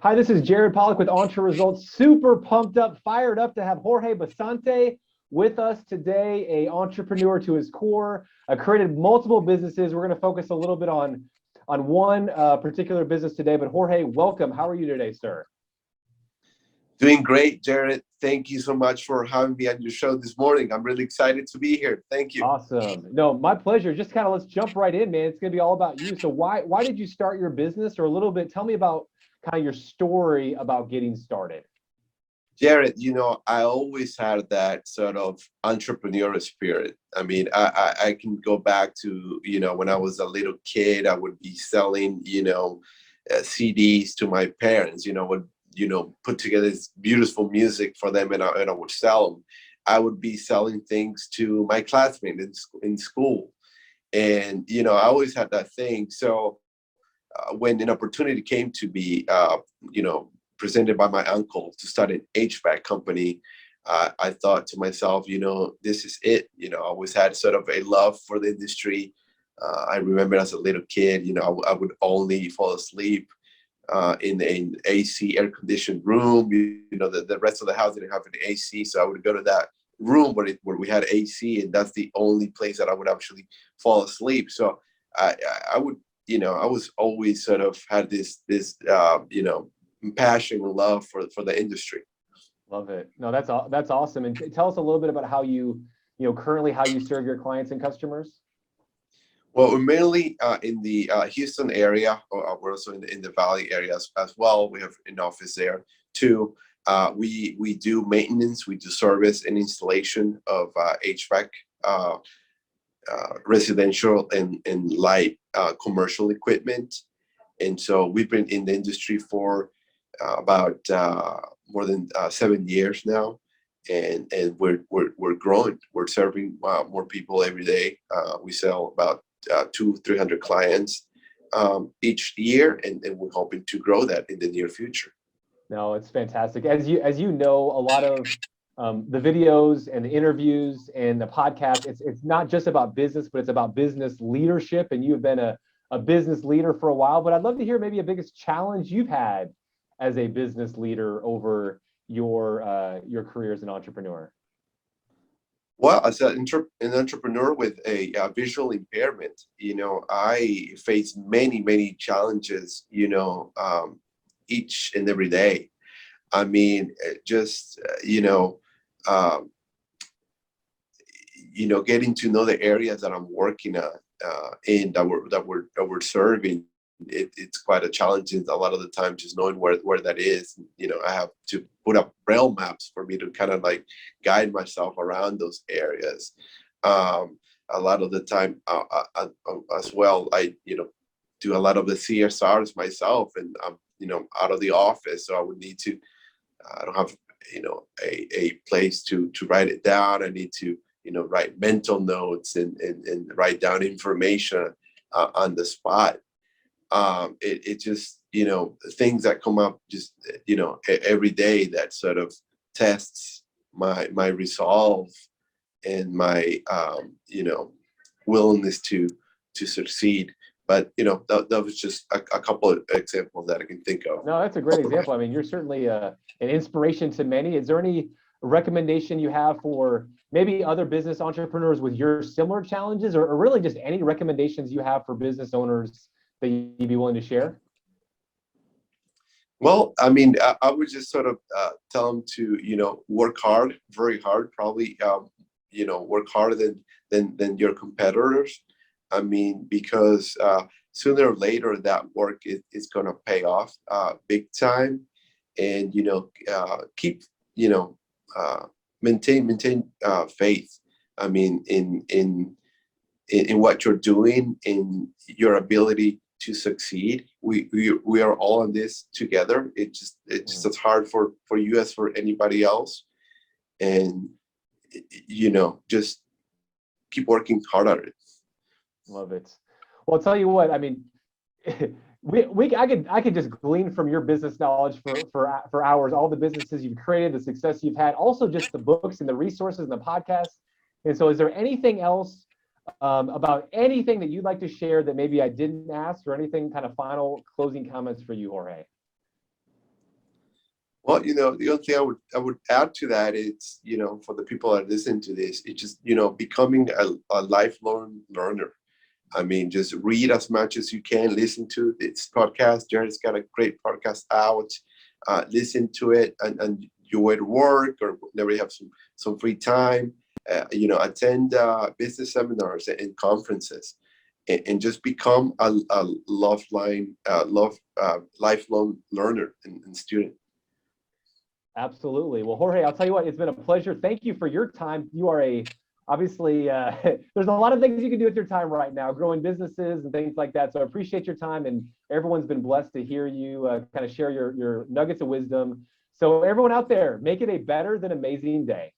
Hi, this is Jared Polak with Entre Results. Super pumped up, fired up to have Jorge Bassante with us today, a entrepreneur to his core, created multiple businesses. We're going to focus a little bit on one particular business today, but Jorge, welcome. How are you today, sir? Doing great, Jared. Thank you so much for having me on your show this morning. I'm really excited to be here. Thank you. Awesome. No, my pleasure. Just kind of let's jump right in, man. It's going to be all about you. So why did you start your business, or a little bit, tell me about kind of your story about getting started. Jared, I always had that sort of entrepreneurial spirit. I mean, I can go back to, when I was a little kid, I would be selling, CDs to my parents, put together this beautiful music for them, and I would sell them. I would be selling things to my classmates in school. And, I always had that thing. So when an opportunity came to be, presented by my uncle to start an HVAC company, I thought to myself, this is it. I always had sort of a love for the industry. I remember as a little kid, I would only fall asleep in an AC air-conditioned room. The rest of the house didn't have an AC, so I would go to that room where we had AC, and that's the only place that I would actually fall asleep. So I would, I was always sort of had this passion and love for the industry. Love it. No, that's awesome. And tell us a little bit about how you currently how you serve your clients and customers. Well, we're mainly in the Houston area. We're also in the Valley area as well. We have an office there too. We do maintenance, we do service and installation of HVAC, residential and light commercial equipment. And so we've been in the industry for about more than 7 years now, and we're growing. We're serving more people every day. We sell about 200-300 clients each year, and we're hoping to grow that in the near future. No, it's fantastic. As you know, a lot of the videos and the interviews and the podcast, it's not just about business, but it's about business leadership. And you've been a business leader for a while. But I'd love to hear maybe a biggest challenge you've had as a business leader over your career as an entrepreneur. Well, as an entrepreneur with a visual impairment, I face many challenges, each and every day. I mean, just getting to know the areas that I'm working at and that we're serving. It's quite a challenge. A lot of the time, just knowing where that is. I have to put up braille maps for me to kind of like guide myself around those areas. A lot of the time, as well, I do a lot of the CSRs myself, and I'm out of the office, so I would need to. I don't have a place to write it down. I need to write mental notes and write down information on the spot. It just things that come up just every day that sort of tests my resolve and my willingness to succeed. But that was just a couple of examples that I can think of. No, that's a great example. I mean, you're certainly an inspiration to many. Is there any recommendation you have for maybe other business entrepreneurs with your similar challenges, or really just any recommendations you have for business owners that you'd be willing to share? Well, I mean, I would just sort of tell them to, work hard, very hard, probably, work harder than your competitors. I mean, because sooner or later that work is going to pay off big time, and, keep, maintain faith. I mean, in what you're doing, in your ability to succeed. We are all in this together. It's just as hard for you as for anybody else, and just keep working hard at it. Love it. Well, I'll tell you what. I mean, I could just glean from your business knowledge for hours. All the businesses you've created, the success you've had, also just the books and the resources and the podcasts. And so, is there anything else about anything that you'd like to share that maybe I didn't ask, or anything kind of final closing comments for you, Jorge? Well, the only thing I would add to that is, for the people that listen to this, it's just, becoming a lifelong learner. I mean, just read as much as you can, listen to this podcast. Jared's got a great podcast out. Listen to it and you at work or whenever you have some free time. Attend business seminars and conferences, and just become a lifelong learner and student. Absolutely. Well, Jorge, I'll tell you what, it's been a pleasure. Thank you for your time. You are obviously, there's a lot of things you can do with your time right now, growing businesses and things like that. So I appreciate your time, and everyone's been blessed to hear you kind of share your nuggets of wisdom. So everyone out there, make it a better than amazing day.